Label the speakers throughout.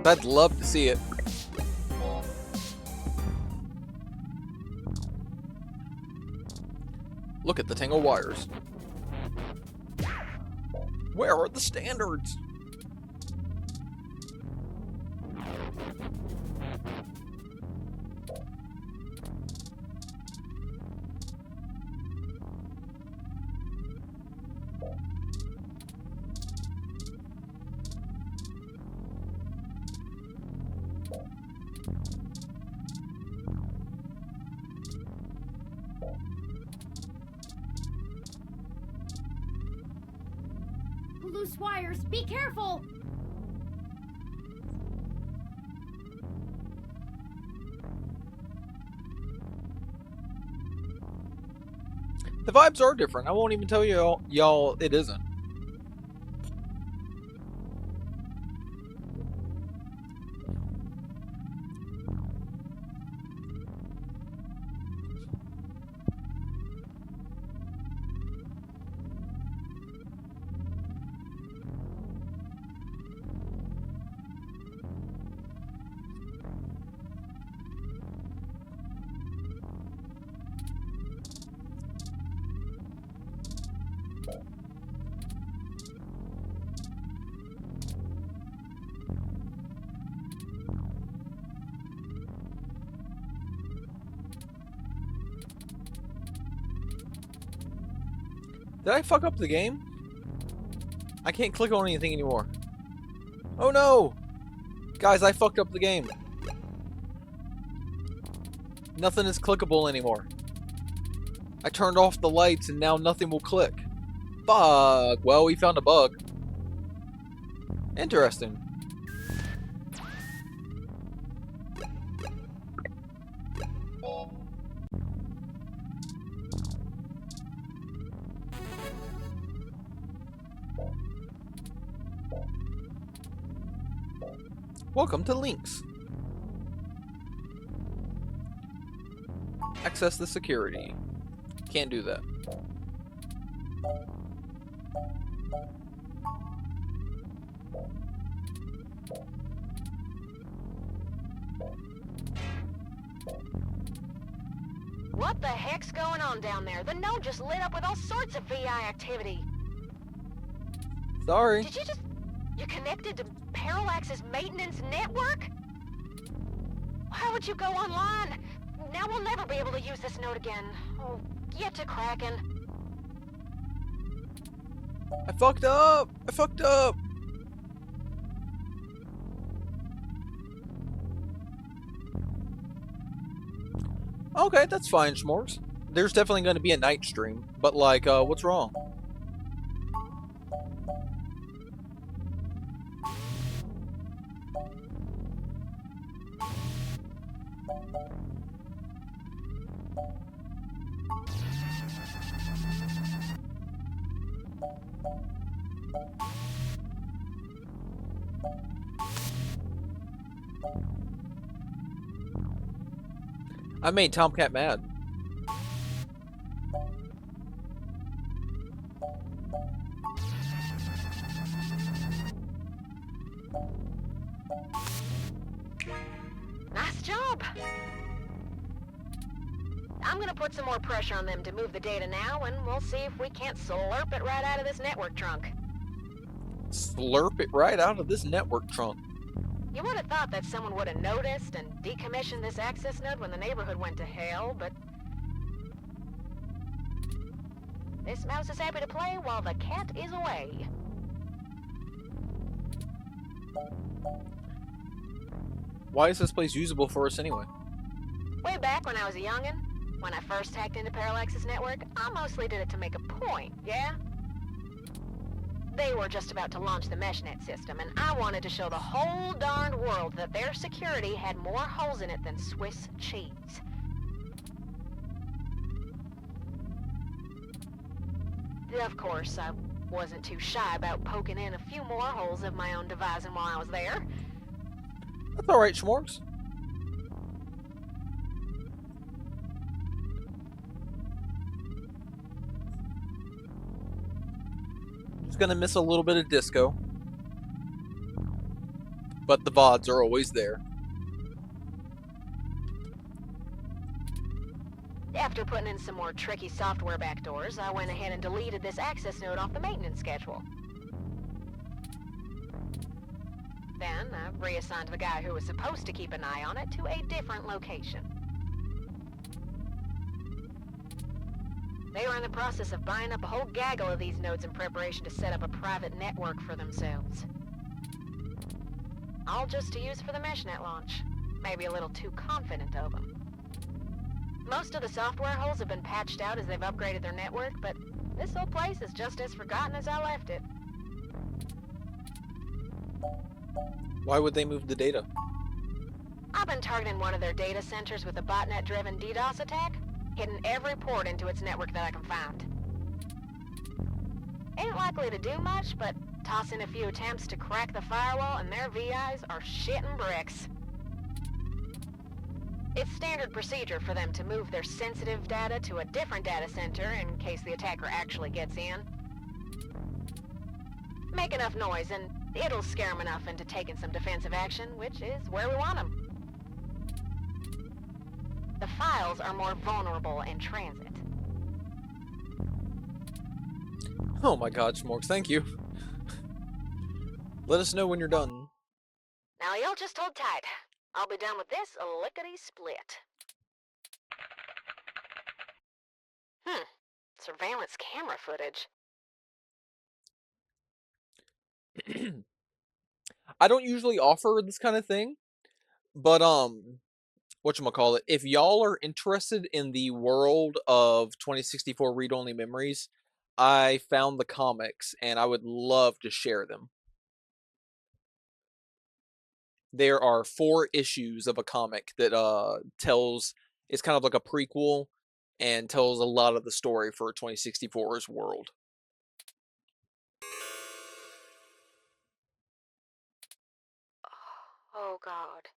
Speaker 1: I'd love to see it. Look at the tangled wires. Where are the standards?
Speaker 2: Loose wires, be careful!
Speaker 1: The vibes are different. I won't even tell you y'all it isn't. Did I fuck up the game? I can't click on anything anymore. Oh no! Guys, I fucked up the game. Nothing is clickable anymore. I turned off the lights and now nothing will click. Fuck! Well, we found a bug. Interesting. Welcome to Links. Access the security. Can't do that.
Speaker 3: What the heck's going on down there? The node just lit up with all sorts of VI activity.
Speaker 1: Sorry.
Speaker 3: Did you just... You're connected to Parallax's maintenance network? How would you go online? Now we'll never be able to use this node again. Oh, get to cracking.
Speaker 1: I fucked up! I fucked up! Okay, that's fine, Schmorgs. There's definitely going to be a night stream, but like, what's wrong? I made Tomcat mad.
Speaker 3: Nice job. I'm gonna put some more pressure on them to move the data now, and we'll see if we can't slurp it right out of this network trunk.
Speaker 1: Slurp it right out of this network trunk.
Speaker 3: You would have thought that someone would have noticed and decommissioned this access node when the neighborhood went to hell, but... This mouse is happy to play while the cat is away.
Speaker 1: Why is this place usable for us anyway?
Speaker 3: Way back when I was a youngin', when I first hacked into Parallax's network, I mostly did it to make a point, yeah? They were just about to launch the MeshNet system, and I wanted to show the whole darned world that their security had more holes in it than Swiss cheese. Of course, I wasn't too shy about poking in a few more holes of my own devising while I was there.
Speaker 1: That's alright, Schmorgs. Just gonna miss a little bit of disco. but the VODs are always there.
Speaker 3: After putting in some more tricky software backdoors, I went ahead and deleted this access node off the maintenance schedule. Then I reassigned the guy who was supposed to keep an eye on it to a different location. They were in the process of buying up a whole gaggle of these nodes in preparation to set up a private network for themselves. All just to use for the meshnet launch. Maybe a little too confident of them. Most of the software holes have been patched out as they've upgraded their network, but this old place is just as forgotten as I left it.
Speaker 1: Why would they move the data?
Speaker 3: I've been targeting one of their data centers with a botnet-driven DDoS attack, hitting every port into its network that I can find. Ain't likely to do much, but toss in a few attempts to crack the firewall and their VIs are shitting bricks. It's standard procedure for them to move their sensitive data to a different data center in case the attacker actually gets in. Make enough noise and it'll scare them enough into taking some defensive action, which is where we want them. The files are more vulnerable in transit.
Speaker 1: Oh my god, Schmorks, thank you. Let us know when you're done.
Speaker 3: Now y'all just hold tight. I'll be done with this lickety-split. Surveillance camera footage.
Speaker 1: I don't usually offer this kind of thing, but whatchamacallit, if y'all are interested in the world of 2064 read-only memories, I found the comics and I would love to share them. There are 4 issues of a comic that it's kind of like a prequel and tells a lot of the story for 2064's world.
Speaker 3: Oh God.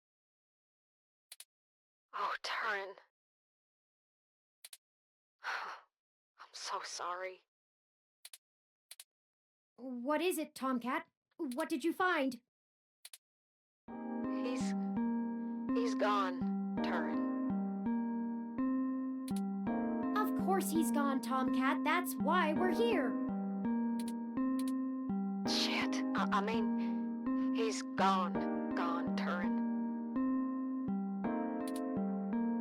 Speaker 3: Oh, Turin. I'm so sorry.
Speaker 2: What is it, Tomcat? What did you find?
Speaker 3: He's gone, Turin.
Speaker 2: Of course he's gone, Tomcat. That's why we're here.
Speaker 3: Shit. I mean, he's gone, Turin.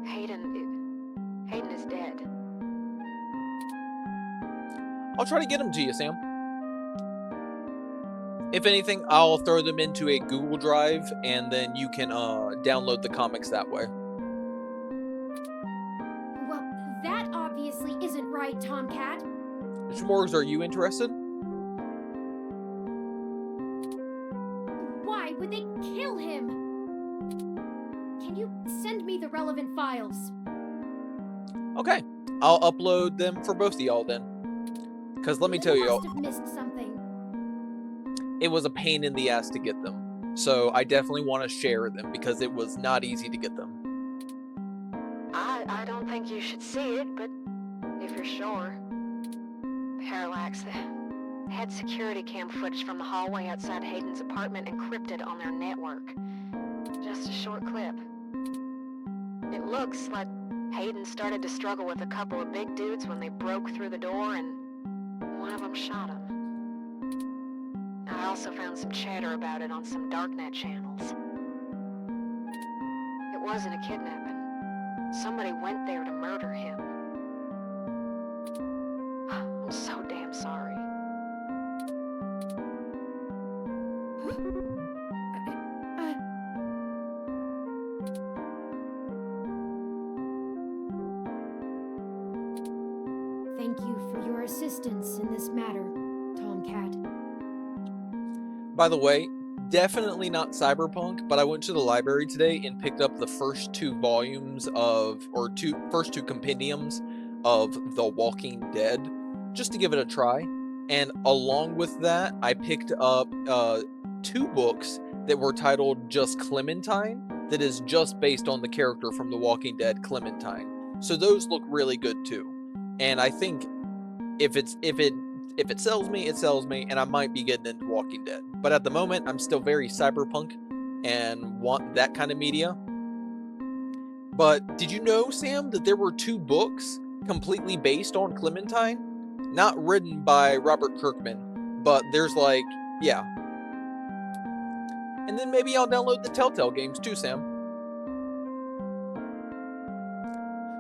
Speaker 3: Hayden is dead.
Speaker 1: I'll try to get them to you, Sam. If anything, I'll throw them into a Google Drive, and then you can download the comics that way.
Speaker 2: Well, that obviously isn't right, Tomcat.
Speaker 1: Schmorgs, are you interested?
Speaker 2: Why would they kill him? Can you send me the relevant files?
Speaker 1: Okay, I'll upload them for both of y'all then. Because let me tell you,
Speaker 2: You must have missed something.
Speaker 1: it was a pain in the ass to get them. So I definitely want to share them because it was not easy to get them.
Speaker 3: I don't think you should see it, but if you're sure. Parallax, they had security cam footage from the hallway outside Hayden's apartment encrypted on their network. Just a short clip. It looks like Hayden started to struggle with a couple of big dudes when they broke through the door and one of them shot him. I also found some chatter about it on some darknet channels. It wasn't a kidnapping. Somebody went there to murder him. I'm so damn sorry.
Speaker 2: Thank you for your assistance in this matter, Tomcat.
Speaker 1: By the way, definitely not cyberpunk, but I went to the library today and picked up the first 2 volumes first 2 compendiums of The Walking Dead, just to give it a try. And along with that, I picked up 2 books that were titled Just Clementine, that is just based on the character from The Walking Dead, Clementine. So those look really good too. And I think if it sells me, it sells me, and I might be getting into Walking Dead. But at the moment, I'm still very cyberpunk and want that kind of media. But did you know, Sam, that there were two books completely based on Clementine? Not written by Robert Kirkman, but there's like, yeah. And then maybe I'll download the Telltale games too, Sam.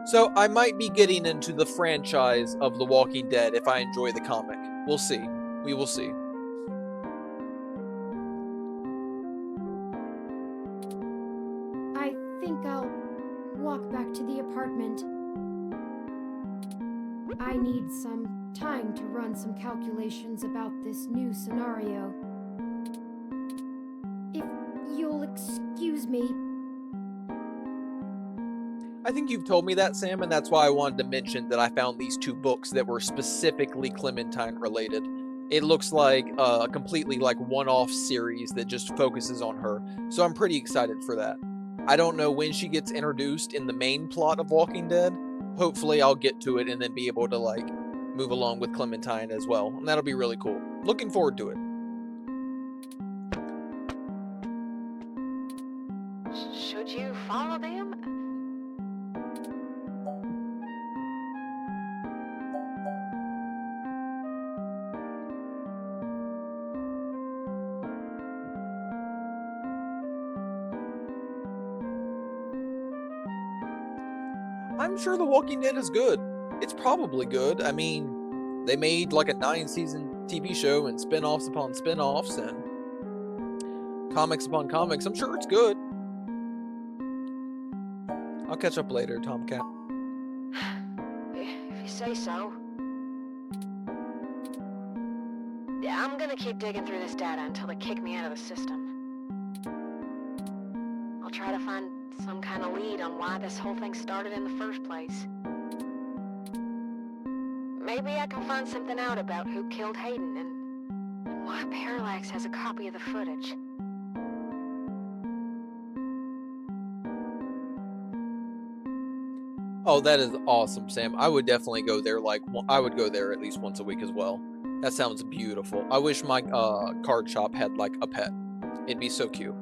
Speaker 1: So I might be getting into the franchise of The Walking Dead if I enjoy the comic. We'll see. We will see.
Speaker 2: I think I'll walk back to the apartment. I need some time to run some calculations about this new scenario. If you'll excuse me.
Speaker 1: I think you've told me that, Sam, and that's why I wanted to mention that I found these two books that were specifically Clementine related. It looks like a completely like one-off series that just focuses on her, so I'm pretty excited for that. I don't know when she gets introduced in the main plot of Walking Dead. Hopefully I'll get to it and then be able to like move along with Clementine as well, and that'll be really cool. Looking forward to it.
Speaker 3: Should you follow them?
Speaker 1: I'm sure The Walking Dead is good. It's probably good. I mean, they made like a 9-season TV show and spin-offs upon spin-offs and comics upon comics. I'm sure it's good. I'll catch up later, Tomcat.
Speaker 3: If you say so. Yeah, I'm gonna keep digging through this data until they kick me out of the system. I'll try to find some kind of lead on why this whole thing started in the first place. Maybe I can find something out about who killed Hayden and why Parallax has a copy of the footage.
Speaker 1: Oh, that is awesome, Sam. I would definitely go there. I would go there at least once a week as well. That sounds beautiful. I wish my card shop had like a pet. It'd be so cute.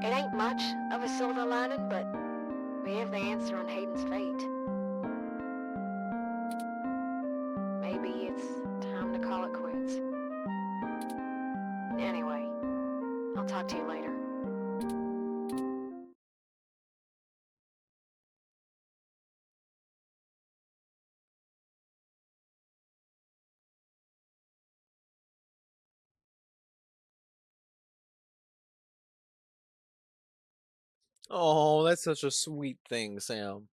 Speaker 3: It ain't much of a silver lining, but we have the answer on Hayden's fate. Maybe it's time to call it quits. Anyway, I'll talk to you later.
Speaker 1: Oh, that's such a sweet thing, Sam.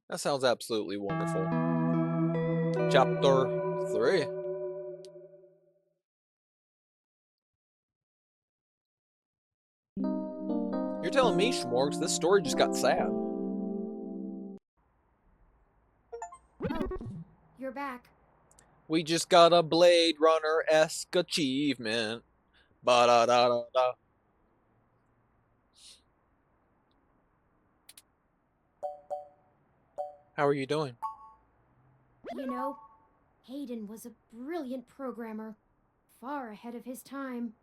Speaker 1: That sounds absolutely wonderful. Chapter 3. You're telling me, Schmorgs, this story just got sad.
Speaker 2: Oh, you're back.
Speaker 1: We just got a Blade Runner-esque achievement. Ba-da-da-da-da. How are you doing?
Speaker 2: You know, Hayden was a brilliant programmer, far ahead of his time.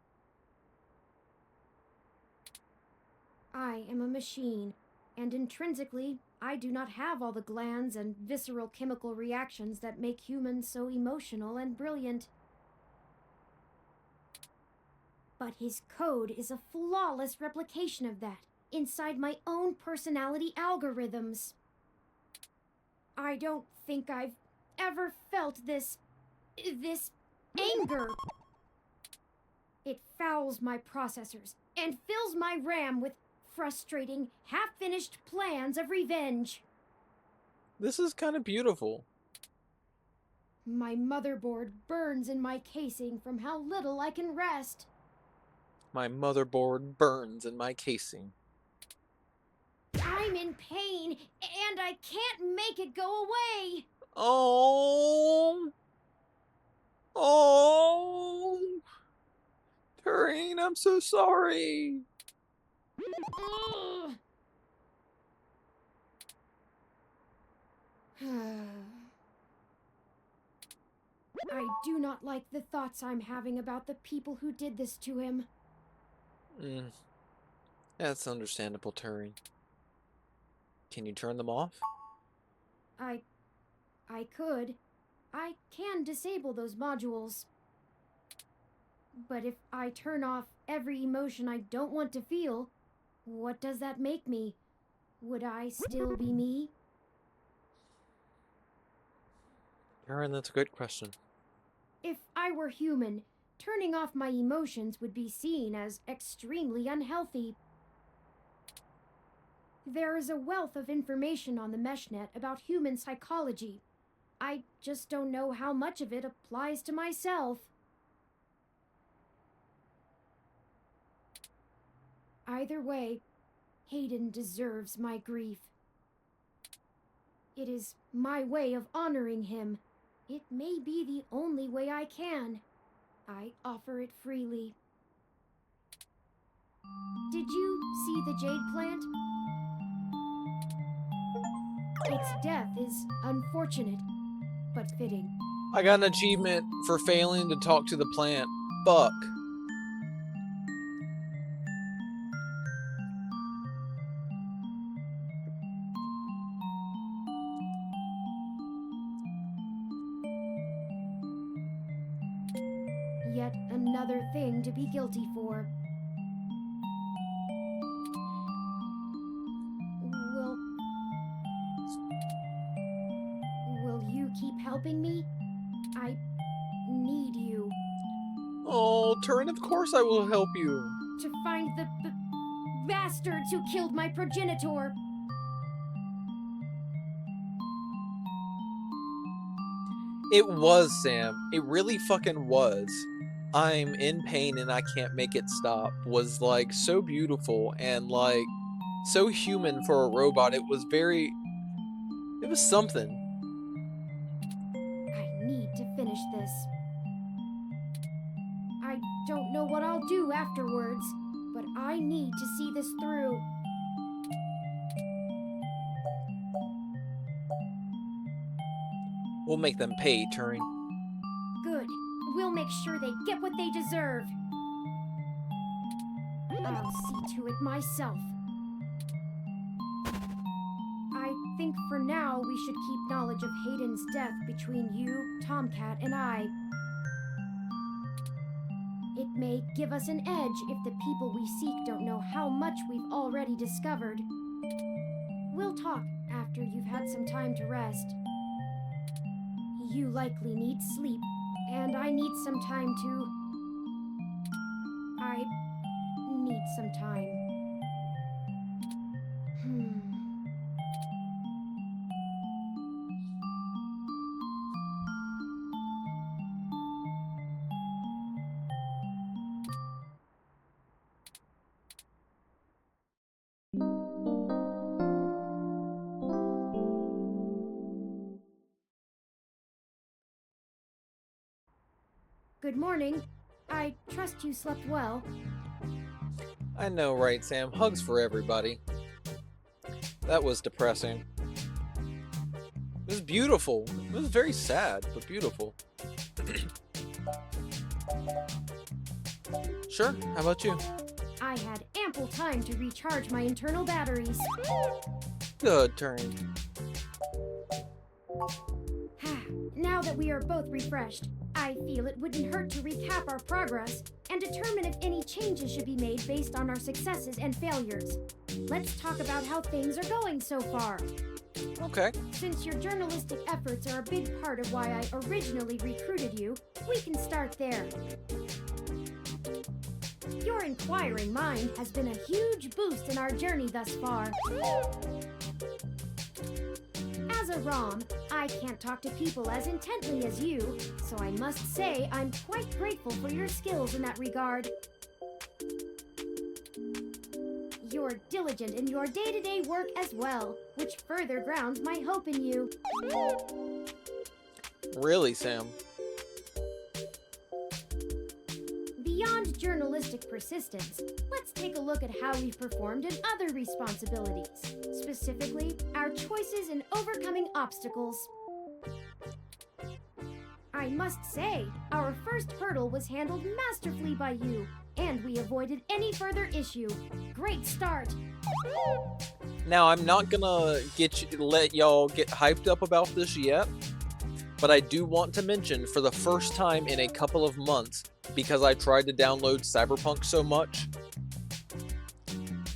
Speaker 2: I am a machine, and intrinsically, I do not have all the glands and visceral chemical reactions that make humans so emotional and brilliant. But his code is a flawless replication of that, inside my own personality algorithms. I don't think I've ever felt this anger. It fouls my processors and fills my RAM with frustrating, half-finished plans of revenge.
Speaker 1: This is kind of beautiful.
Speaker 2: My motherboard burns in my casing from how little I can rest.
Speaker 1: My motherboard burns in my casing.
Speaker 2: I'm in pain, and I can't make it go away.
Speaker 1: Oh. Oh. Tureen, I'm so sorry.
Speaker 2: Ugh. I do not like the thoughts I'm having about the people who did this to him.
Speaker 1: Mm, that's understandable, Turing. Can you turn them off?
Speaker 2: I... I could. I can disable those modules. But if I turn off every emotion I don't want to feel, what does that make me? Would I still be me?
Speaker 1: Turing, that's a great question.
Speaker 2: If I were human, turning off my emotions would be seen as extremely unhealthy. There is a wealth of information on the meshnet about human psychology. I just don't know how much of it applies to myself. Either way, Hayden deserves my grief. It is my way of honoring him. It may be the only way I can. I offer it freely. Did you see the jade plant? Its death is unfortunate, but fitting.
Speaker 1: I got an achievement for failing to talk to the plant. Fuck.
Speaker 2: Yet another thing to be guilty for. Will you keep helping me? I need you.
Speaker 1: Oh, Turing, of course I will help you.
Speaker 2: To find the bastards who killed my progenitor.
Speaker 1: It was, Sam. It really fucking was. I'm in pain and I can't make it stop was like so beautiful and like so human for a robot. It was something.
Speaker 2: I need to finish this. I don't know what I'll do afterwards, but I need to see this through.
Speaker 1: We'll make them pay, Turing.
Speaker 2: Good. We'll make sure they get what they deserve. I'll see to it myself. I think for now we should keep knowledge of Hayden's death between you, Tomcat, and I. It may give us an edge if the people we seek don't know how much we've already discovered. We'll talk after you've had some time to rest. You likely need sleep, and I need some time to... I need some time. Good morning. I trust you slept well.
Speaker 1: I know, right, Sam? Hugs for everybody. That was depressing. It was beautiful. It was very sad, but beautiful. Sure, how about you?
Speaker 2: I had ample time to recharge my internal batteries.
Speaker 1: Good, Turing.
Speaker 2: Now that we are both refreshed, I feel it wouldn't hurt to recap our progress and determine if any changes should be made based on our successes and failures. Let's talk about how things are going so far.
Speaker 1: Okay.
Speaker 2: Since your journalistic efforts are a big part of why I originally recruited you, we can start there. Your inquiring mind has been a huge boost in our journey thus far. As a ROM, I can't talk to people as intently as you, so I must say I'm quite grateful for your skills in that regard. You're diligent in your day-to-day work as well, which further grounds my hope in you.
Speaker 1: Really, Sam?
Speaker 2: Beyond journalistic persistence, let's take a look at how we've performed in other responsibilities, specifically our choices in overcoming obstacles. I must say, our first hurdle was handled masterfully by you, and we avoided any further issue. Great start.
Speaker 1: Now, I'm not gonna let y'all get hyped up about this yet, but I do want to mention, for the first time in a couple of months, because I tried to download Cyberpunk so much,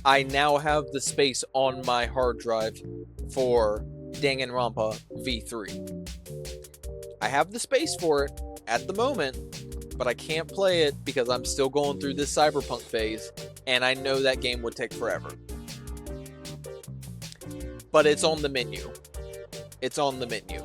Speaker 1: I now have the space on my hard drive for Danganronpa V3. I have the space for it at the moment, but I can't play it because I'm still going through this Cyberpunk phase, and I know that game would take forever. But it's on the menu. It's on the menu.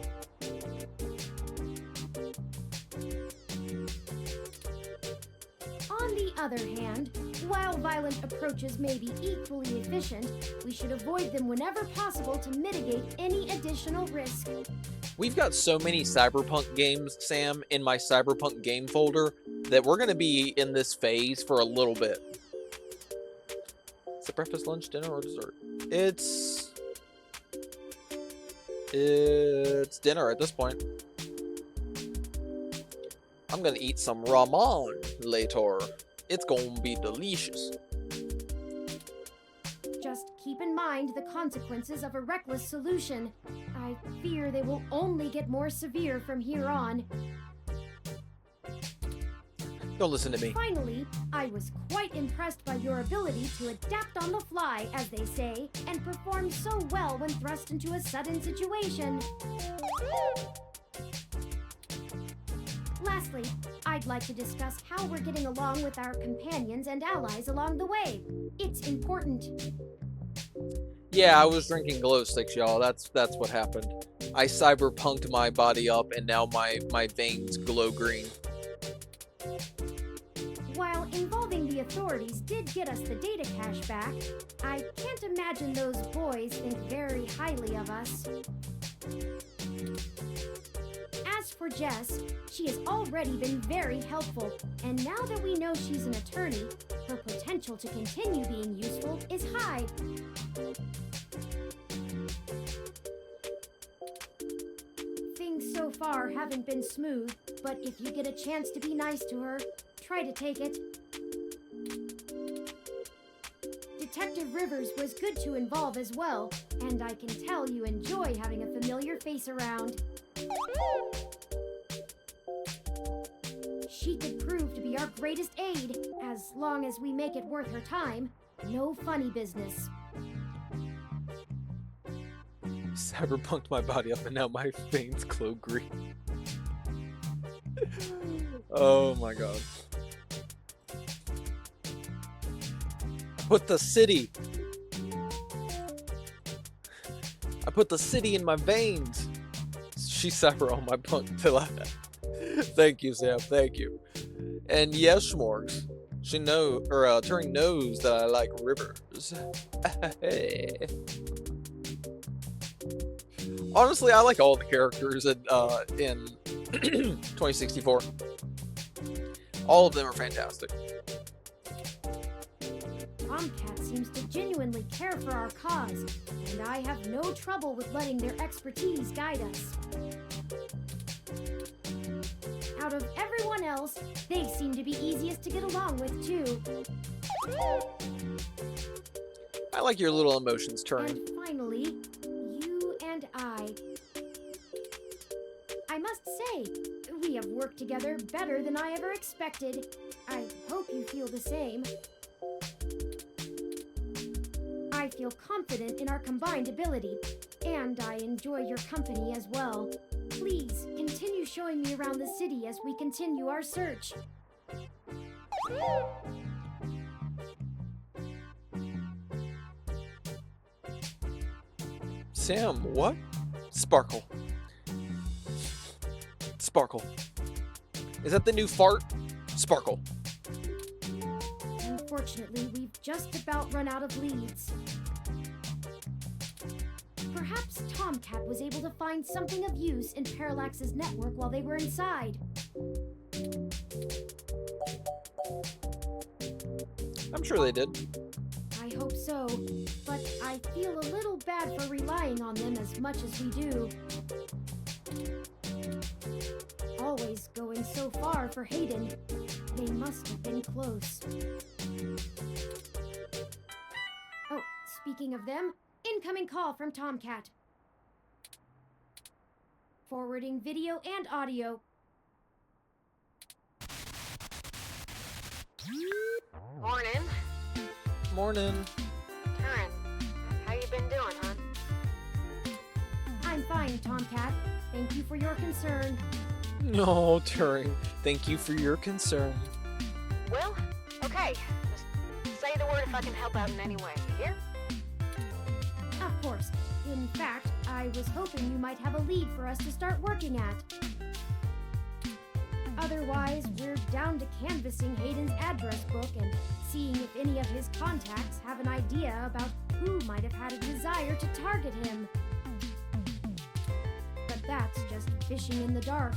Speaker 2: On the other hand, while violent approaches may be equally efficient, we should avoid them whenever possible to mitigate any additional risk.
Speaker 1: We've got so many Cyberpunk games, Sam, in my Cyberpunk game folder that we're going to be in this phase for a little bit. Is it breakfast, lunch, dinner, or dessert? It's dinner at this point. I'm going to eat some ramen later. It's going to be delicious.
Speaker 2: Just keep in mind the consequences of a reckless solution. I fear they will only get more severe from here on.
Speaker 1: Don't listen to me.
Speaker 2: Finally, I was quite impressed by your ability to adapt on the fly, as they say, and perform so well when thrust into a sudden situation. Lastly, I'd like to discuss how we're getting along with our companions and allies along the way. It's important.
Speaker 1: Yeah, I was drinking glow sticks, y'all. That's what happened. I cyberpunked my body up, and now my veins glow green.
Speaker 2: While involving the authorities did get us the data cache back, I can't imagine those boys think very highly of us. As for Jess, she has already been very helpful, and now that we know she's an attorney, her potential to continue being useful is high. Things so far haven't been smooth, but if you get a chance to be nice to her, try to take it. Detective Rivers was good to involve as well, and I can tell you enjoy having a familiar face around. She could prove to be our greatest aid, as long as we make it worth her time. No funny business.
Speaker 1: Cyberpunked my body up, and now my veins glow green. Oh my god. I put the city in my veins. She cyber on my punk till I... Thank you, Sam. Thank you. And yes, Schmorgs. Turing knows that I like rivers. Honestly, I like all the characters in 2064. All of them are fantastic.
Speaker 2: Tomcat seems to genuinely care for our cause, and I have no trouble with letting their expertise guide us. Out of everyone else, they seem to be easiest to get along with, too.
Speaker 1: I like your little emotions, Turing.
Speaker 2: And finally, you and I. I must say, we have worked together better than I ever expected. I hope you feel the same. I feel confident in our combined ability, and I enjoy your company as well. Please, continue showing me around the city as we continue our search.
Speaker 1: Sam, what? Sparkle. Sparkle. Is that the new fart? Sparkle.
Speaker 2: Unfortunately, we've just about run out of leads. Perhaps Tomcat was able to find something of use in Parallax's network while they were inside.
Speaker 1: I'm sure they did.
Speaker 2: I hope so, but I feel a little bad for relying on them as much as we do. Always far for Hayden. They must have been close. Oh, speaking of them, incoming call from Tomcat. Forwarding video and audio.
Speaker 3: Morning.
Speaker 1: Morning.
Speaker 3: Turin, how you been doing, hon?
Speaker 2: I'm fine, Tomcat. Thank you for your concern.
Speaker 1: No, Turing. Thank you for your concern.
Speaker 3: Well, okay. Just say the word if I can help out in any way. You hear?
Speaker 2: Of course. In fact, I was hoping you might have a lead for us to start working at. Otherwise, we're down to canvassing Hayden's address book and seeing if any of his contacts have an idea about who might have had a desire to target him. But that's just fishing in the dark.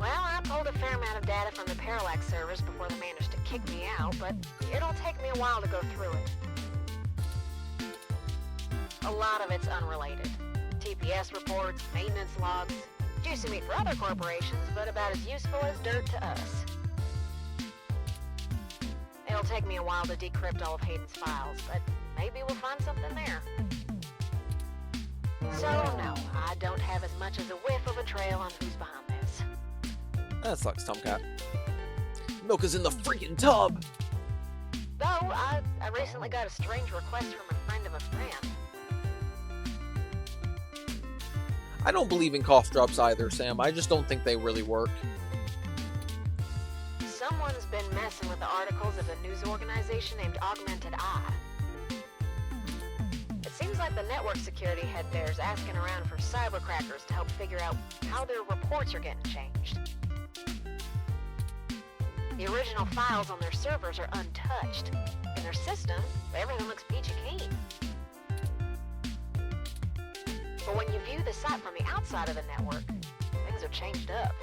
Speaker 3: Well, I pulled a fair amount of data from the Parallax servers before they managed to kick me out, but it'll take me a while to go through it. A lot of it's unrelated. TPS reports, maintenance logs, juicy meat for other corporations, but about as useful as dirt to us. It'll take me a while to decrypt all of Hayden's files, but maybe we'll find something there. So, no, I don't have as much as a whiff of a trail on who's behind this.
Speaker 1: That sucks, Tomcat. Milk is in the freaking tub!
Speaker 3: Though, I recently got a strange request from a friend of a friend.
Speaker 1: I don't believe in cough drops either, Sam. I just don't think they really work.
Speaker 3: Someone's been messing with the articles of a news organization named Augmented Eye. It seems like the network security head there's asking around for cybercrackers to help figure out how their reports are getting changed. The original files on their servers are untouched. In their system, everything looks peachy keen. But when you view the site from the outside of the network, things have changed up.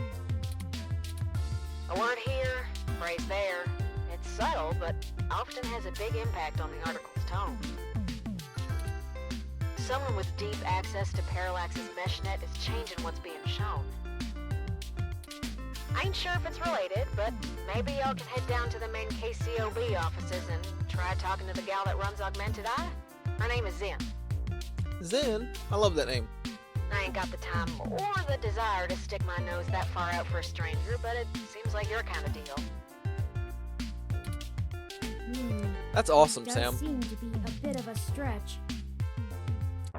Speaker 3: A word here, phrase there. It's subtle, but often has a big impact on the article's tone. Someone with deep access to Parallax's meshnet is changing what's being shown. I ain't sure if it's related, but maybe y'all can head down to the main KCOB offices and try talking to the gal that runs Augmented Eye. Her name is Zen.
Speaker 1: Zen? I love that name.
Speaker 3: I ain't got the time or the desire to stick my nose that far out for a stranger, but it seems like your kind of deal.
Speaker 1: That's awesome,
Speaker 2: Does
Speaker 1: Sam.
Speaker 2: seem to be a bit of a stretch.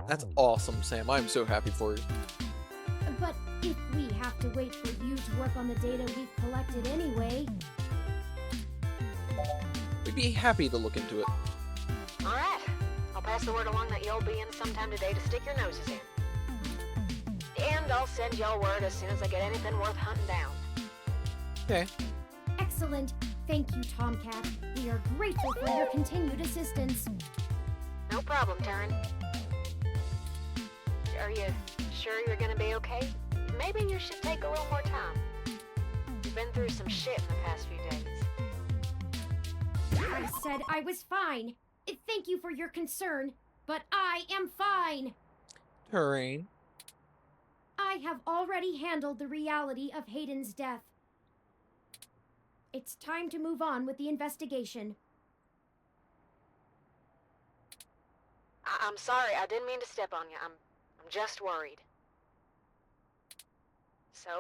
Speaker 1: That's awesome, Sam. I'm so happy for you.
Speaker 2: But if we have to wait for you to work on the data we've collected anyway...
Speaker 1: We'd be happy to look into it.
Speaker 3: Alright, I'll pass the word along that you'll be in sometime today to stick your noses in. And I'll send y'all word as soon as I get anything worth hunting down.
Speaker 1: Okay.
Speaker 2: Excellent. Thank you, Tomcat. We are grateful for your continued assistance.
Speaker 3: No problem, Turin. Are you sure you're gonna be okay? Maybe you should take a little more time. You've been through some shit in the past few days.
Speaker 2: I said I was fine. Thank you for your concern, but I am fine.
Speaker 1: Turing.
Speaker 2: I have already handled the reality of Hayden's death. It's time to move on with the investigation.
Speaker 3: I'm sorry, I didn't mean to step on you. I'm just worried. So,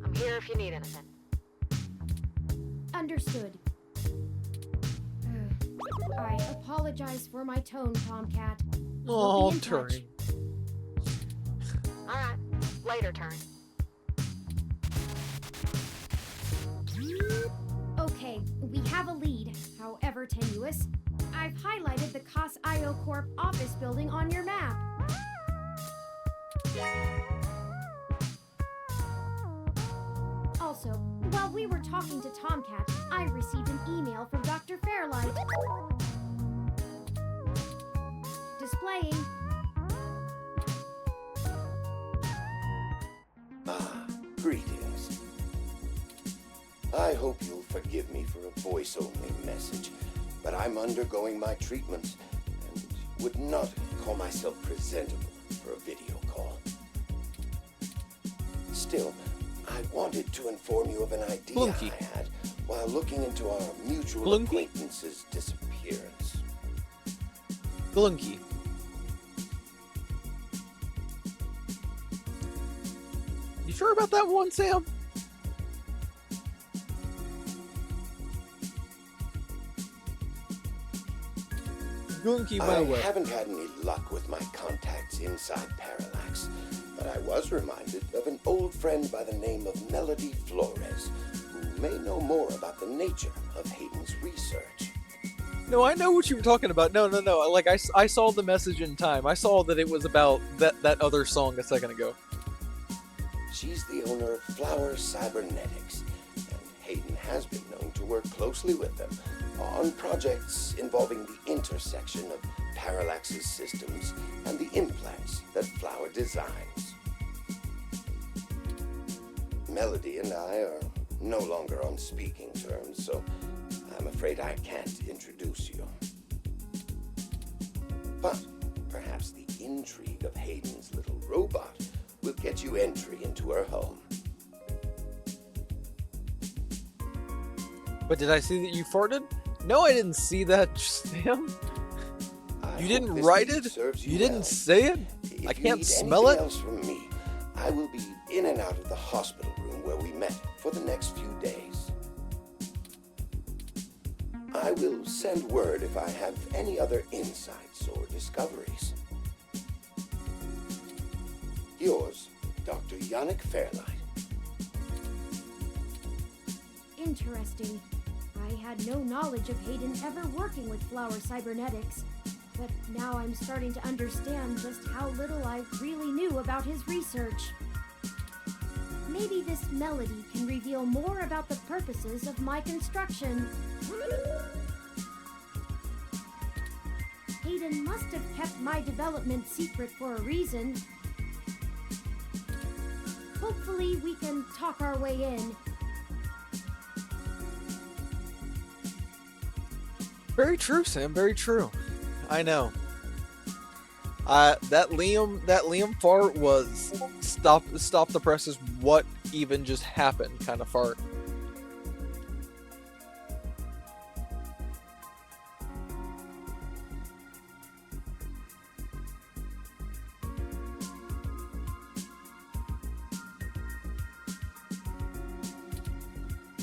Speaker 3: I'm here if you need anything.
Speaker 2: Understood. I apologize for my tone, Tomcat.
Speaker 1: Oh,
Speaker 2: We'll be in touch.
Speaker 1: Turing.
Speaker 3: Alright, later, Turin.
Speaker 2: Okay, we have a lead, however tenuous. I've highlighted the COS IO Corp office building on your map. Also, while we were talking to Tomcat, I received an email from Dr. Fairlight. Displaying.
Speaker 4: Greetings. I hope you'll forgive me for a voice-only message, but I'm undergoing my treatments and would not call myself presentable for a video call. Still, I wanted to inform you of an idea
Speaker 1: Blunky.
Speaker 4: I had while looking into our mutual
Speaker 1: Blunky?
Speaker 4: acquaintance's disappearance.
Speaker 1: Glunky. You sure about that one, Sam? Glunky, by the way.
Speaker 4: I haven't had any luck with my contacts inside Parallax, but I was reminded of an old friend by the name of Melody Flores, who may know more about the nature of Hayden's research.
Speaker 1: No, I know what you were talking about. No. Like, I saw the message in time. I saw that it was about that other song a second ago.
Speaker 4: She's the owner of Flower Cybernetics, and Hayden has been known to work closely with them on projects involving the intersection of Parallax's systems and the implants that Flower designs. Melody and I are no longer on speaking terms, so I'm afraid I can't introduce you. But perhaps the intrigue of Hayden's little robot will get you entry into her home.
Speaker 1: But did I see that you farted? No, I didn't see that, Sam. You didn't write it? You didn't say it? I can't smell it?
Speaker 4: If you need anything else from me, I will be in and out of the hospital room where we met for the next few days. I will send word if I have any other insights or discoveries. Yours, Dr. Yannick Fairlight.
Speaker 2: Interesting. I had no knowledge of Hayden ever working with Flower Cybernetics, but now I'm starting to understand just how little I really knew about his research. Maybe this melody can reveal more about the purposes of my construction. Hayden must have kept my development secret for a reason. Hopefully we can talk our way in.
Speaker 1: Very true, Sam. Very true. I know. That Liam fart was stop the presses. What even just happened? Kind of fart.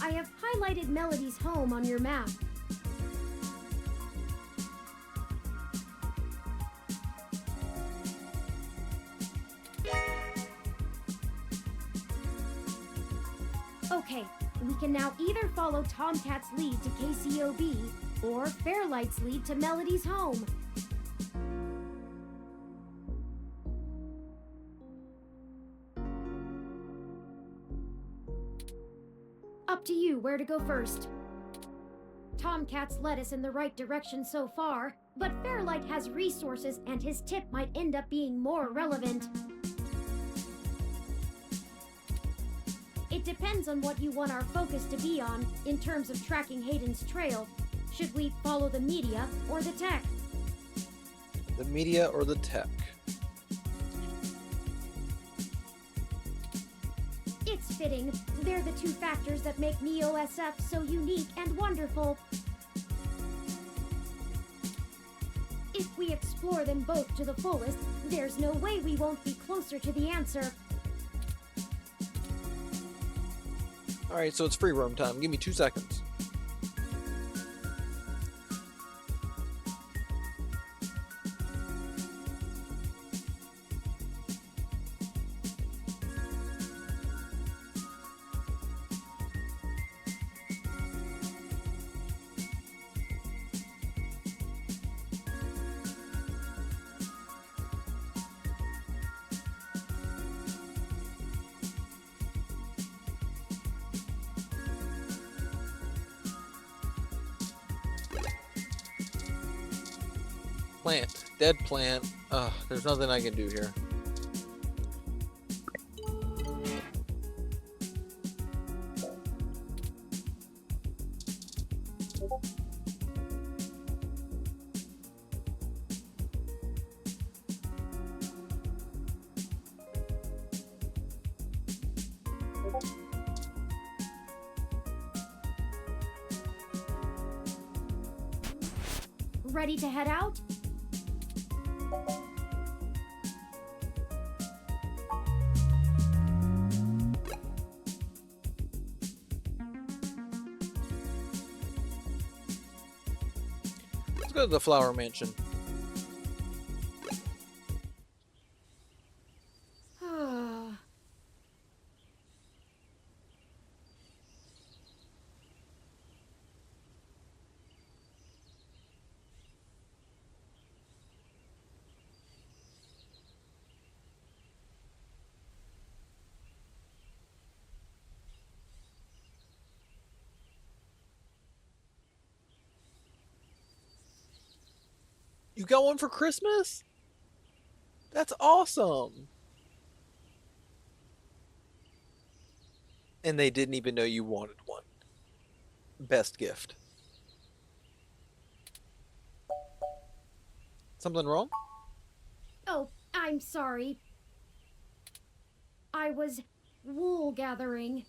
Speaker 2: I have highlighted Melody's home on your map. Okay, we can now either follow Tomcat's lead to KCOB, or Fairlight's lead to Melody's home. Up to you where to go first. Tomcat's led us in the right direction so far, but Fairlight has resources and his tip might end up being more relevant. It depends on what you want our focus to be on in terms of tracking Hayden's trail. Should we follow the media or the tech?
Speaker 1: The media or the tech?
Speaker 2: It's fitting. They're the two factors that make NeoSF so unique and wonderful. If we explore them both to the fullest, there's no way we won't be closer to the answer.
Speaker 1: Alright, so it's free roam time. Give me 2 seconds. Plant. Dead plant. Ugh, there's nothing I can do here.
Speaker 2: Ready to head out?
Speaker 1: Let's go to the Flower Mansion. You got one for Christmas? That's awesome. And they didn't even know you wanted one. Best gift. Something wrong?
Speaker 2: Oh, I'm sorry. I was wool gathering.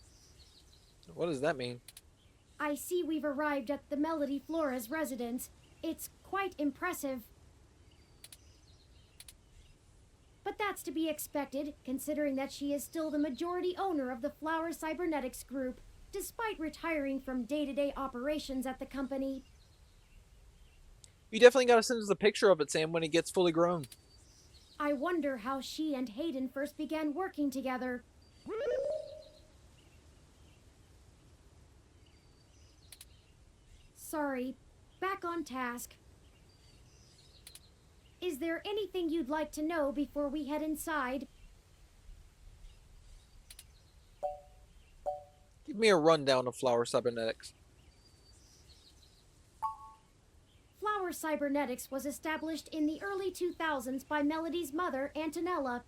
Speaker 1: What does that mean?
Speaker 2: I see we've arrived at the Melody Flores residence. It's quite impressive. But that's to be expected, considering that she is still the majority owner of the Flower Cybernetics Group, despite retiring from day-to-day operations at the company.
Speaker 1: You definitely gotta send us a picture of it, Sam, when it gets fully grown.
Speaker 2: I wonder how she and Hayden first began working together. Sorry, back on task. Is there anything you'd like to know before we head inside?
Speaker 1: Give me a rundown of Flower Cybernetics.
Speaker 2: Flower Cybernetics was established in the early 2000s by Melody's mother, Antonella.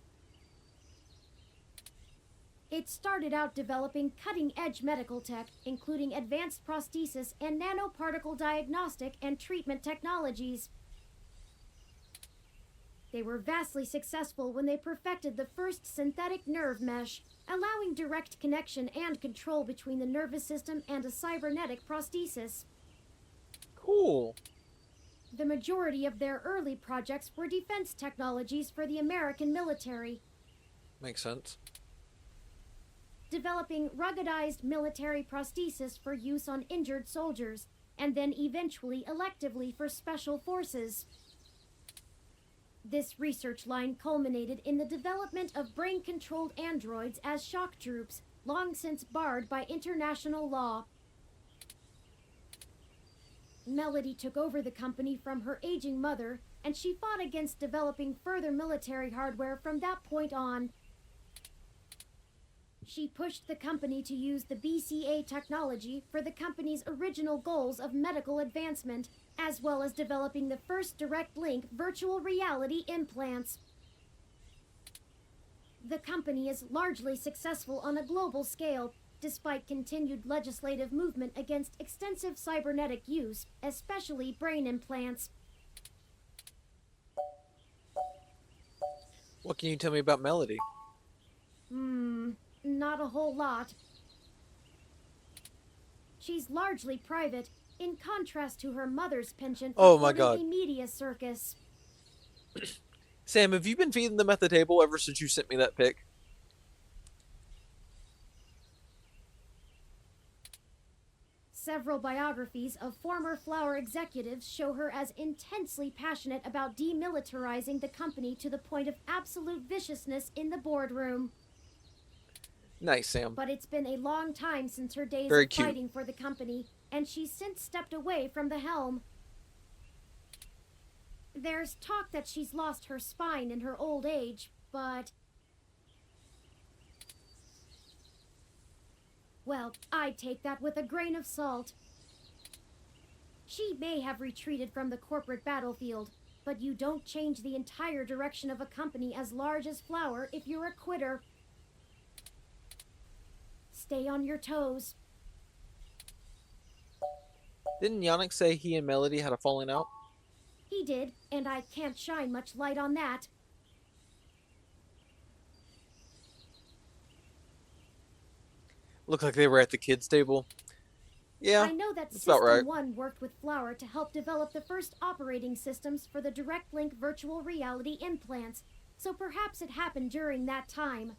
Speaker 2: It started out developing cutting-edge medical tech, including advanced prosthesis and nanoparticle diagnostic and treatment technologies. They were vastly successful when they perfected the first synthetic nerve mesh, allowing direct connection and control between the nervous system and a cybernetic prosthesis.
Speaker 1: Cool.
Speaker 2: The majority of their early projects were defense technologies for the American military,
Speaker 1: Makes sense.
Speaker 2: developing ruggedized military prosthesis for use on injured soldiers, and then eventually electively for special forces. This research line culminated in the development of brain-controlled androids as shock troops, long since barred by international law. Melody took over the company from her aging mother, and she fought against developing further military hardware from that point on. She pushed the company to use the BCA technology for the company's original goals of medical advancement, as well as developing the first direct link virtual reality implants. The company is largely successful on a global scale, despite continued legislative movement against extensive cybernetic use, especially brain implants.
Speaker 1: What can you tell me about Melody?
Speaker 2: Not a whole lot. She's largely private, in contrast to her mother's penchant for
Speaker 1: Oh my
Speaker 2: courting
Speaker 1: God.
Speaker 2: a media circus.
Speaker 1: Sam, have you been feeding them at the table ever since you sent me that pic?
Speaker 2: Several biographies of former Flower executives show her as intensely passionate about demilitarizing the company to the point of absolute viciousness in the boardroom.
Speaker 1: Nice, Sam.
Speaker 2: But it's been a long time since her days
Speaker 1: Very
Speaker 2: of
Speaker 1: cute.
Speaker 2: fighting for the company, and she's since stepped away from the helm. There's talk that she's lost her spine in her old age, but... well, I'd take that with a grain of salt. She may have retreated from the corporate battlefield, but you don't change the entire direction of a company as large as Flower if you're a quitter. Stay on your toes.
Speaker 1: Didn't Yannick say he and Melody had a falling out?
Speaker 2: He did, and I can't shine much light on that.
Speaker 1: Looked like they were at the kids' table. Yeah,
Speaker 2: I know that
Speaker 1: that's about right.
Speaker 2: System 1 worked with Flower to help develop the first operating systems for the direct link virtual reality implants, so perhaps it happened during that time.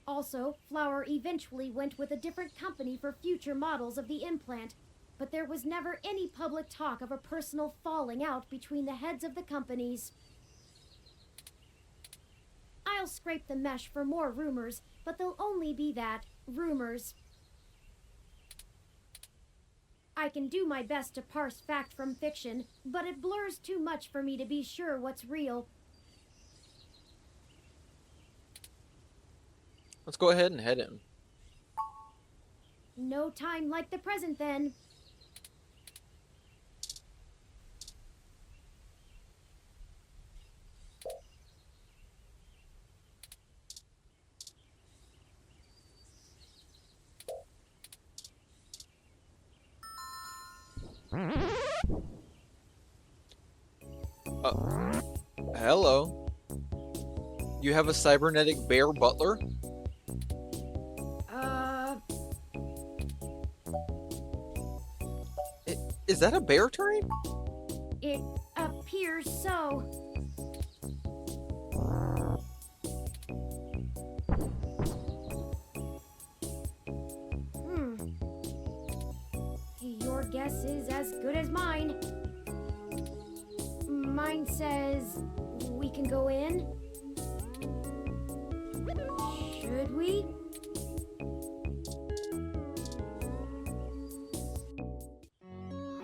Speaker 2: Also, Flower eventually went with a different company for future models of the implant, but there was never any public talk of a personal falling out between the heads of the companies. I'll scrape the mesh for more rumors, but they'll only be that, rumors. I can do my best to parse fact from fiction, but it blurs too much for me to be sure what's real.
Speaker 1: Let's go ahead and head in.
Speaker 2: No time like the present, then.
Speaker 1: Hello. You have a cybernetic bear butler? Is that a bear turret?
Speaker 2: It appears so. Your guess is as good as mine. Mine says we can go in. Should we?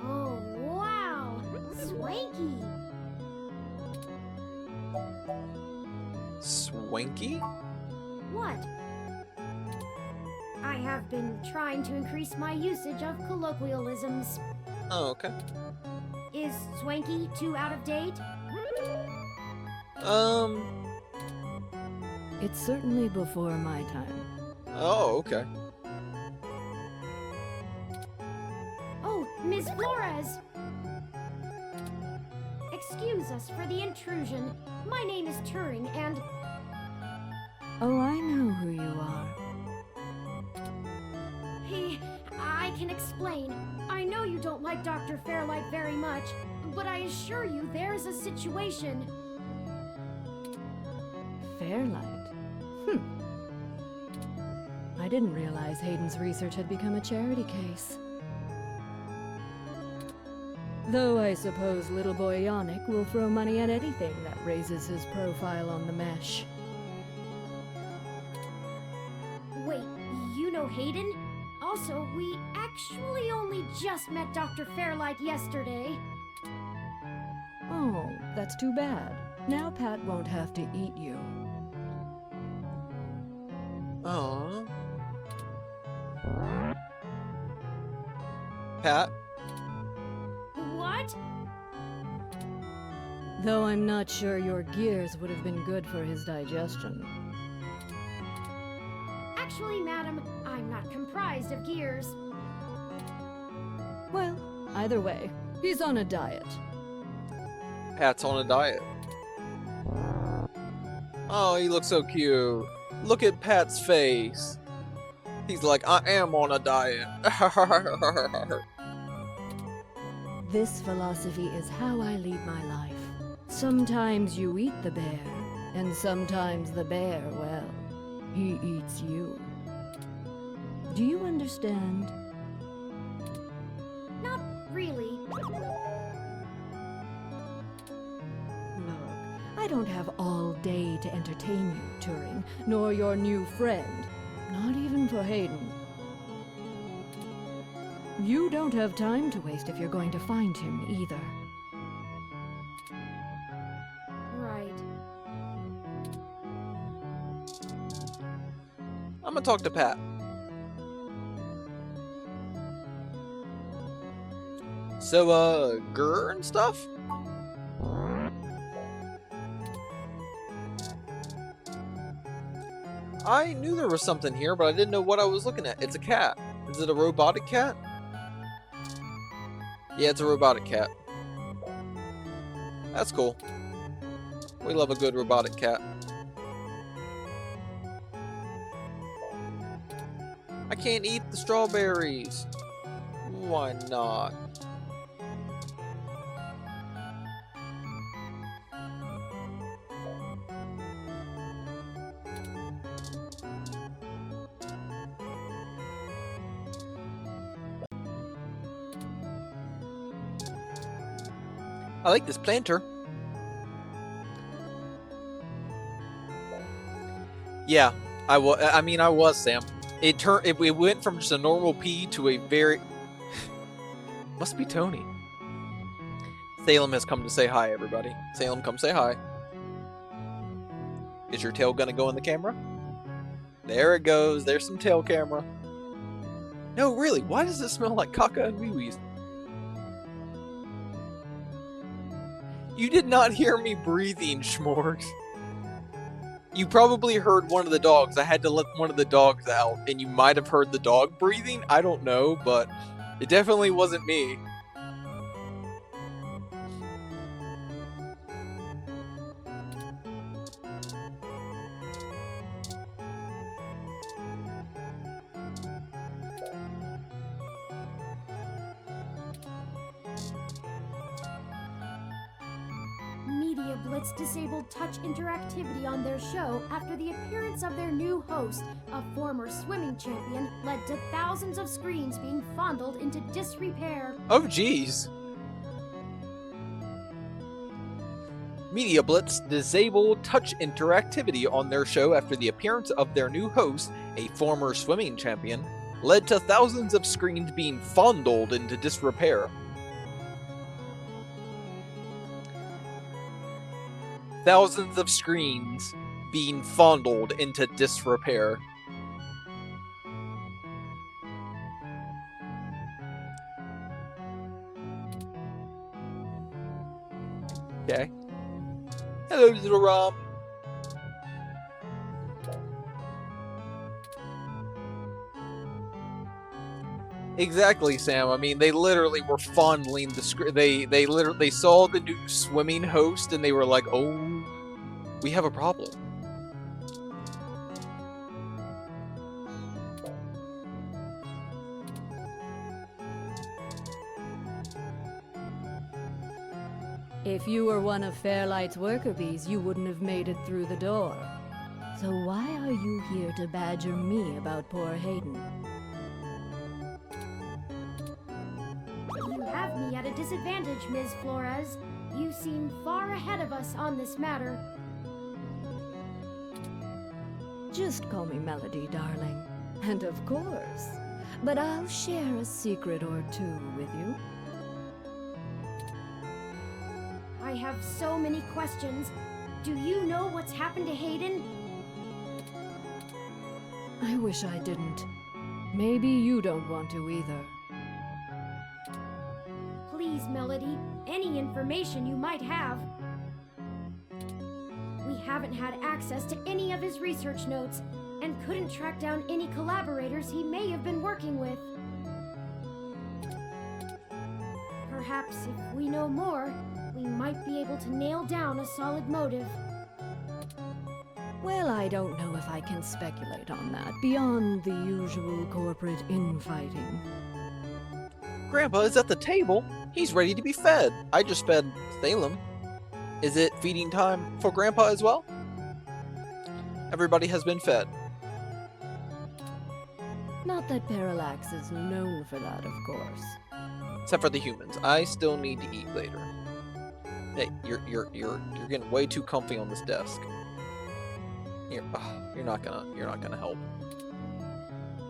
Speaker 2: Oh, wow! Swanky!
Speaker 1: Swanky?
Speaker 2: What? I have been trying to increase my usage of colloquialisms.
Speaker 1: Oh, okay.
Speaker 2: Is swanky too out of date?
Speaker 5: It's certainly before my time.
Speaker 1: Oh, okay.
Speaker 2: Oh, Ms. Flores! Excuse us for the intrusion. My name is Turing, and
Speaker 5: Oh, I know who you are.
Speaker 2: I can explain. I know you don't like Dr. Fairlight very much, but I assure you there's a situation.
Speaker 5: Fairlight? I didn't realize Hayden's research had become a charity case. Though I suppose little boy Yannick will throw money at anything that raises his profile on the mesh.
Speaker 2: Wait, you know Hayden? Also, we actually only just met Dr. Fairlight yesterday.
Speaker 5: Oh, that's too bad. Now Pat won't have to eat you.
Speaker 1: Aww. Pat?
Speaker 2: What?
Speaker 5: Though I'm not sure your gears would have been good for his digestion.
Speaker 2: Actually, madam, I'm not comprised of gears.
Speaker 5: Well, either way, he's on a diet.
Speaker 1: Pat's on a diet. Oh, he looks so cute. Look at Pat's face. He's like, I am on a diet.
Speaker 5: This philosophy is how I lead my life. Sometimes you eat the bear, and sometimes the bear, well, he eats you. Do you understand?
Speaker 2: Not really.
Speaker 5: Look, I don't have all day to entertain you, Turing, nor your new friend. Not even for Hayden. You don't have time to waste if you're going to find him, either.
Speaker 2: Right.
Speaker 1: I'm gonna talk to Pat. So, Grr and stuff? I knew there was something here, but I didn't know what I was looking at. It's a cat. Is it a robotic cat? Yeah, it's a robotic cat. That's cool. We love a good robotic cat. I can't eat the strawberries. Why not? I like this planter. Yeah, I was, Sam. It went from just a normal P to a very... Must be Tony. Salem has come to say hi, everybody. Salem, come say hi. Is your tail gonna go in the camera? There it goes. There's some tail camera. No, really, why does it smell like caca and wee-wees? You did not hear me breathing, Schmorgs. You probably heard one of the dogs. I had to let one of the dogs out, and you might have heard the dog breathing. I don't know, but it definitely wasn't me.
Speaker 2: Media Blitz disabled touch interactivity on their show after the appearance of their new host, a former swimming champion, led to thousands of screens being fondled into disrepair.
Speaker 1: Oh, geez. Media Blitz disabled touch interactivity on their show after the appearance of their new host, a former swimming champion, led to thousands of screens being fondled into disrepair. Thousands of screens being fondled into disrepair. Okay. Hello, little Rom. Exactly, Sam. I mean, they literally were fondling the screen. They saw the new swimming host and they were like, "Oh, we have a problem."
Speaker 5: If you were one of Fairlight's worker bees, you wouldn't have made it through the door. So why are you here to badger me about poor Hayden?
Speaker 2: You have me at a disadvantage, Ms. Flores. You seem far ahead of us on this matter.
Speaker 5: Just call me Melody, darling. And of course. But I'll share a secret or two with you.
Speaker 2: I have so many questions. Do you know what's happened to Hayden?
Speaker 5: I wish I didn't. Maybe you don't want to either.
Speaker 2: Please, Melody, any information you might have. We haven't had access to any of his research notes and couldn't track down any collaborators he may have been working with. Perhaps if we know more, we might be able to nail down a solid motive.
Speaker 5: Well, I don't know if I can speculate on that beyond the usual corporate infighting.
Speaker 1: Grandpa is at the table. He's ready to be fed. I just fed Salem. Is it feeding time for Grandpa as well? Everybody has been fed.
Speaker 5: Not that Parallax is known for that, of course.
Speaker 1: Except for the humans. I still need to eat later. Hey, you're getting way too comfy on this desk. You're not gonna help.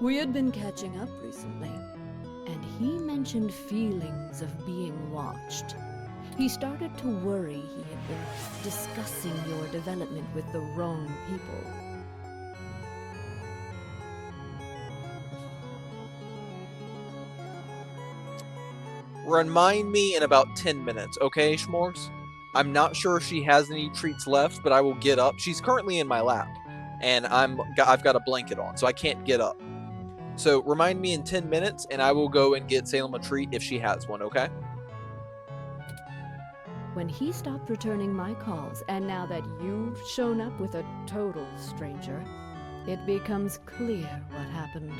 Speaker 5: We had been catching up recently, and he mentioned feelings of being watched. He started to worry he had been discussing your development with the wrong people.
Speaker 1: Remind me in about 10 minutes, okay, Schmorgs? I'm not sure if she has any treats left, but I will get up. She's currently in my lap, and I've got a blanket on, so I can't get up. So remind me in 10 minutes, and I will go and get Salem a treat if she has one, okay?
Speaker 5: When he stopped returning my calls, and now that you've shown up with a total stranger, it becomes clear what happened.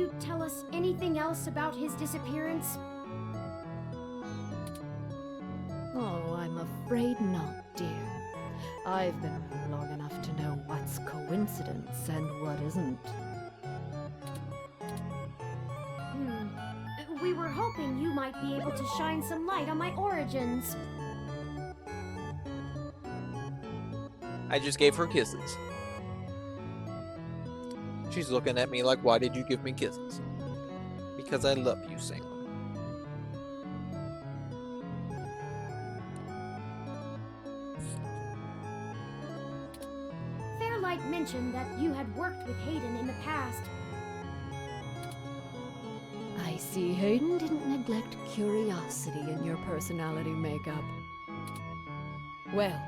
Speaker 2: you tell us anything else about his disappearance?
Speaker 5: Oh, I'm afraid not, dear. I've been around long enough to know what's coincidence and what isn't.
Speaker 2: We were hoping you might be able to shine some light on my origins.
Speaker 1: I just gave her kisses. She's looking at me like, why did you give me kisses? Because I love you, Sam.
Speaker 2: Fairlight mentioned that you had worked with Hayden in the past.
Speaker 5: I see Hayden didn't neglect curiosity in your personality makeup. Well,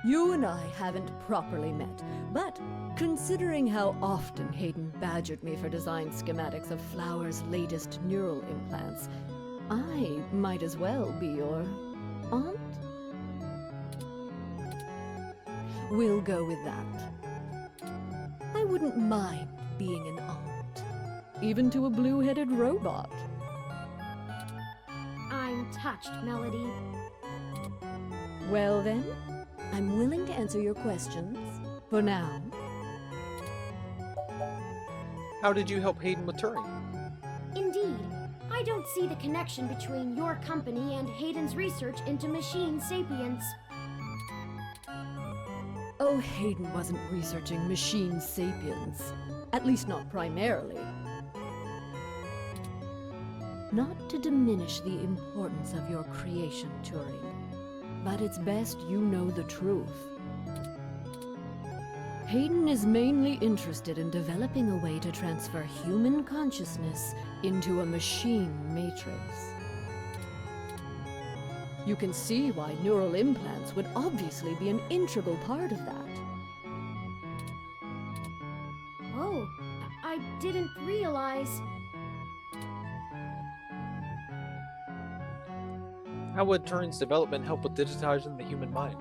Speaker 5: you and I haven't properly met, but considering how often Hayden badgered me for design schematics of Flower's latest neural implants, I might as well be your aunt? We'll go with that. I wouldn't mind being an aunt, even to a blue-headed robot.
Speaker 2: I'm touched, Melody.
Speaker 5: Well then, I'm willing to answer your questions, for now.
Speaker 1: How did you help Hayden with Turing?
Speaker 2: Indeed, I don't see the connection between your company and Hayden's research into machine sapience.
Speaker 5: Oh, Hayden wasn't researching machine sapiens. At least not primarily. Not to diminish the importance of your creation, Turing, but it's best you know the truth. Hayden is mainly interested in developing a way to transfer human consciousness into a machine matrix. You can see why neural implants would obviously be an integral part of that.
Speaker 2: Oh, I didn't realize.
Speaker 1: How would Turing's development help with digitizing the human mind?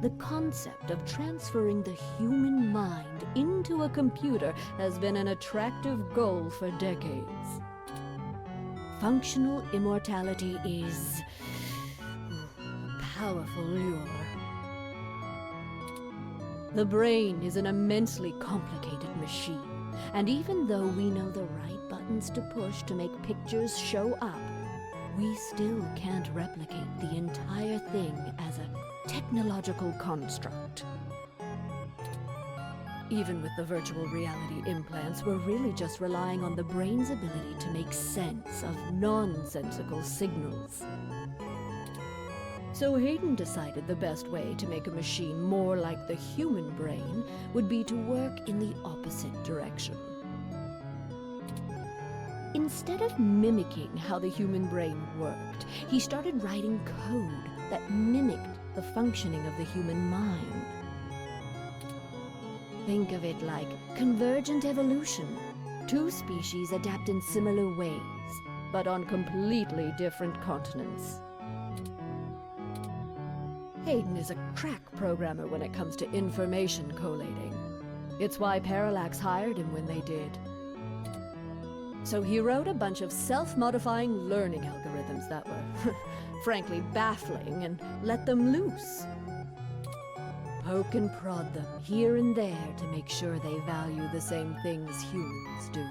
Speaker 5: The concept of transferring the human mind into a computer has been an attractive goal for decades. Functional immortality is a powerful lure. The brain is an immensely complicated machine, and even though we know the right buttons to push to make pictures show up, we still can't replicate the entire thing as a technological construct. Even with the virtual reality implants, we're really just relying on the brain's ability to make sense of nonsensical signals. So Hayden decided the best way to make a machine more like the human brain would be to work in the opposite direction. Instead of mimicking how the human brain worked, he started writing code that mimicked the functioning of the human mind. Think of it like convergent evolution. Two species adapt in similar ways, but on completely different continents. Hayden is a crack programmer when it comes to information collating. It's why Parallax hired him when they did. So he wrote a bunch of self-modifying learning algorithms that were, frankly, baffling, and let them loose. Poke and prod them here and there to make sure they value the same things humans do.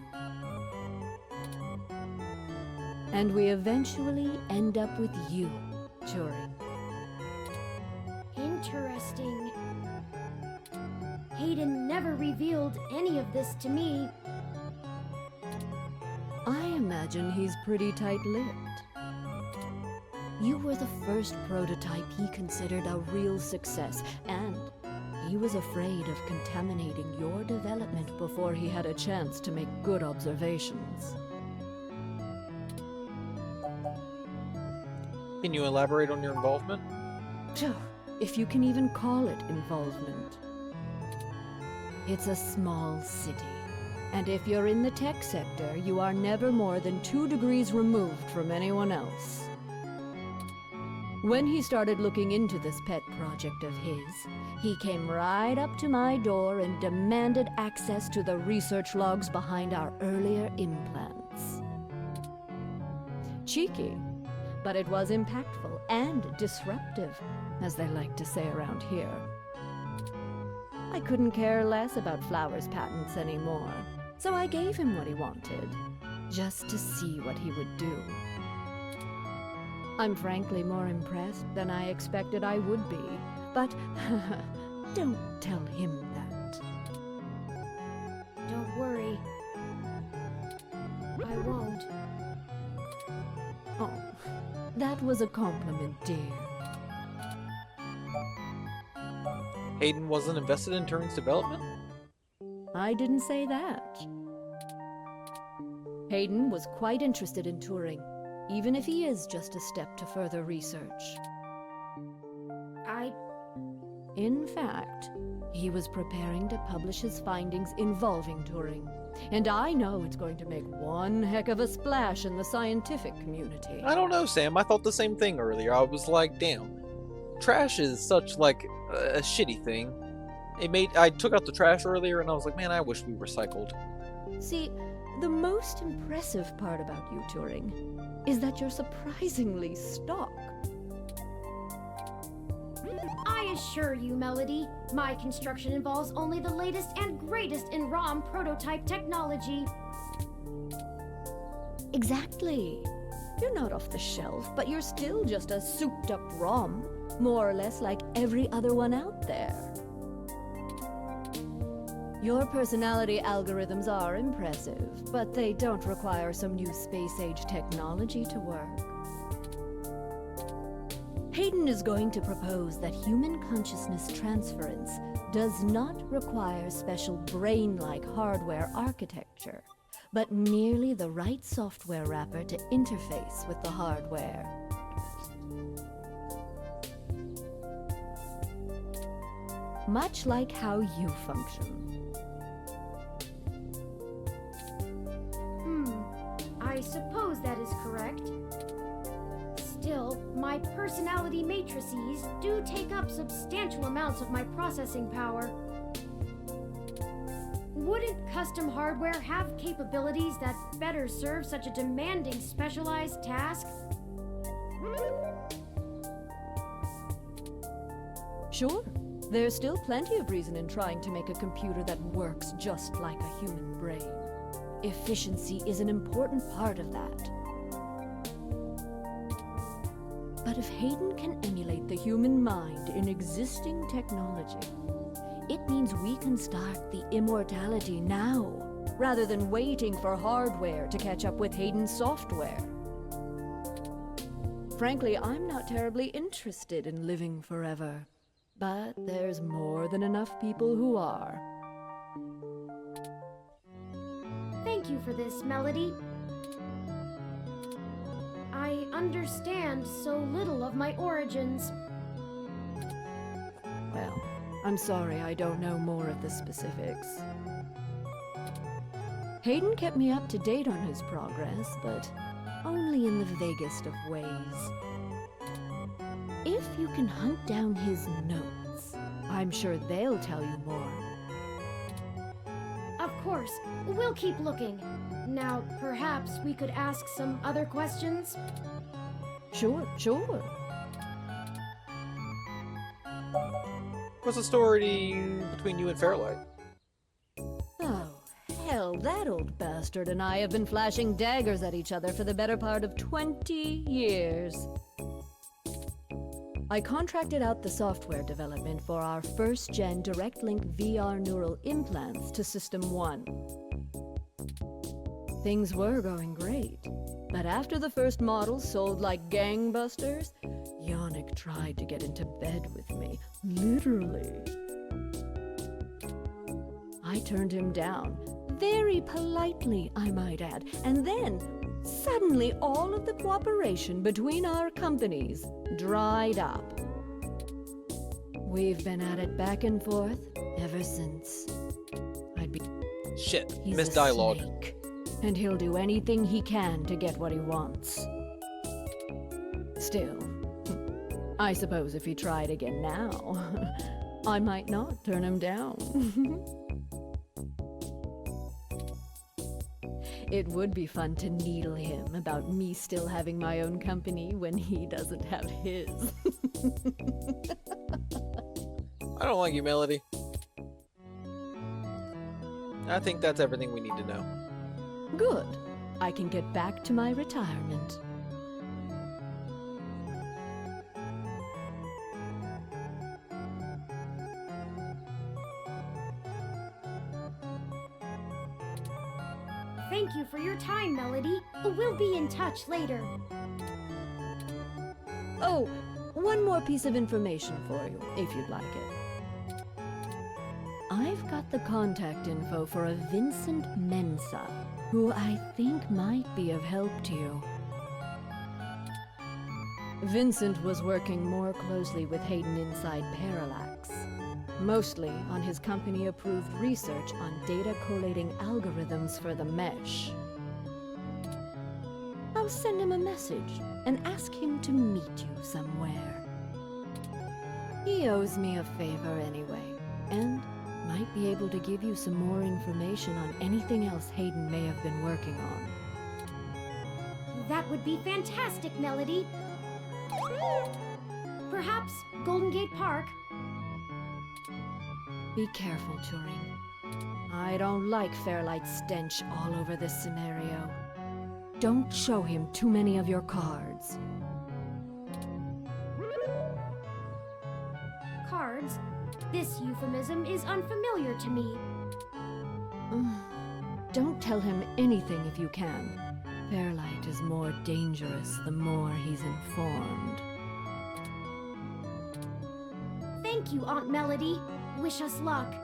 Speaker 5: And we eventually end up with you, Turing.
Speaker 2: Interesting. Hayden never revealed any of this to me.
Speaker 5: I imagine he's pretty tight-lipped. You were the first prototype he considered a real success, and he was afraid of contaminating your development before he had a chance to make good observations.
Speaker 1: Can you elaborate on your involvement?
Speaker 5: Phew, if you can even call it involvement. It's a small city. And if you're in the tech sector, you are never more than 2 degrees removed from anyone else. When he started looking into this pet project of his, he came right up to my door and demanded access to the research logs behind our earlier implants. Cheeky, but it was impactful and disruptive, as they like to say around here. I couldn't care less about Flowers' patents anymore, so I gave him what he wanted, just to see what he would do. I'm frankly more impressed than I expected I would be, but don't tell him that.
Speaker 2: Don't worry. I won't.
Speaker 5: Oh, that was a compliment, dear.
Speaker 1: Hayden wasn't invested in Turing's development?
Speaker 5: I didn't say that. Hayden was quite interested in Turing, even if he is just a step to further research. In fact, he was preparing to publish his findings involving Turing, and I know it's going to make one heck of a splash in the scientific community.
Speaker 1: I don't know, Sam. I thought the same thing earlier. I was like, damn. Trash is such, like, a shitty thing. I took out the trash earlier, and I was like, man, I wish we recycled.
Speaker 5: See, the most impressive part about you, Turing, is that you're surprisingly stock.
Speaker 2: I assure you, Melody, my construction involves only the latest and greatest in ROM prototype technology.
Speaker 5: Exactly. You're not off the shelf, but you're still just a souped-up ROM, more or less like every other one out there. Your personality algorithms are impressive, but they don't require some new space-age technology to work. Hayden is going to propose that human consciousness transference does not require special brain-like hardware architecture, but merely the right software wrapper to interface with the hardware. Much like how you function.
Speaker 2: I suppose that is correct. Still, my personality matrices do take up substantial amounts of my processing power. Wouldn't custom hardware have capabilities that better serve such a demanding specialized task?
Speaker 5: Sure, there's still plenty of reason in trying to make a computer that works just like a human brain. Efficiency is an important part of that. But if Hayden can emulate the human mind in existing technology, it means we can start the immortality now, rather than waiting for hardware to catch up with Hayden's software. Frankly, I'm not terribly interested in living forever, but there's more than enough people who are.
Speaker 2: Thank you for this, Melody. I understand so little of my origins.
Speaker 5: Well, I'm sorry I don't know more of the specifics. Hayden kept me up to date on his progress, but only in the vaguest of ways. If you can hunt down his notes, I'm sure they'll tell you more.
Speaker 2: Of course, we'll keep looking. Now, perhaps we could ask some other questions?
Speaker 5: Sure.
Speaker 1: What's the story between you and Fairlight?
Speaker 5: Oh, hell, that old bastard and I have been flashing daggers at each other for the better part of 20 years. I contracted out the software development for our first-gen direct-link VR neural implants to System 1. Things were going great, but after the first models sold like gangbusters, Yannick tried to get into bed with me, literally. I turned him down, very politely, I might add, and then suddenly all of the cooperation between our companies dried up. We've been at it back and forth ever since.
Speaker 1: Shit,
Speaker 5: He's
Speaker 1: missed
Speaker 5: a
Speaker 1: dialogue.
Speaker 5: snake, and he'll do anything he can to get what he wants. Still, I suppose if he tried again now, I might not turn him down. It would be fun to needle him about me still having my own company when he doesn't have his.
Speaker 1: I don't like you, Melody. I think that's everything we need to know.
Speaker 5: Good. I can get back to my retirement.
Speaker 2: Thank you for your time, Melody. We'll be in touch later.
Speaker 5: Oh, one more piece of information for you, if you'd like it. I've got the contact info for a Vincent Mensa, who I think might be of help to you. Vincent was working more closely with Hayden inside Parallax, mostly on his company-approved research on data collating algorithms for the mesh. I'll send him a message and ask him to meet you somewhere. He owes me a favor anyway, and might be able to give you some more information on anything else Hayden may have been working on.
Speaker 2: That would be fantastic, Melody. Perhaps Golden Gate Park.
Speaker 5: Be careful, Turing. I don't like Fairlight's stench all over this scenario. Don't show him too many of your cards.
Speaker 2: Cards? This euphemism is unfamiliar to me.
Speaker 5: Don't tell him anything if you can. Fairlight is more dangerous the more he's informed.
Speaker 2: Thank you, Aunt Melody. Wish us luck.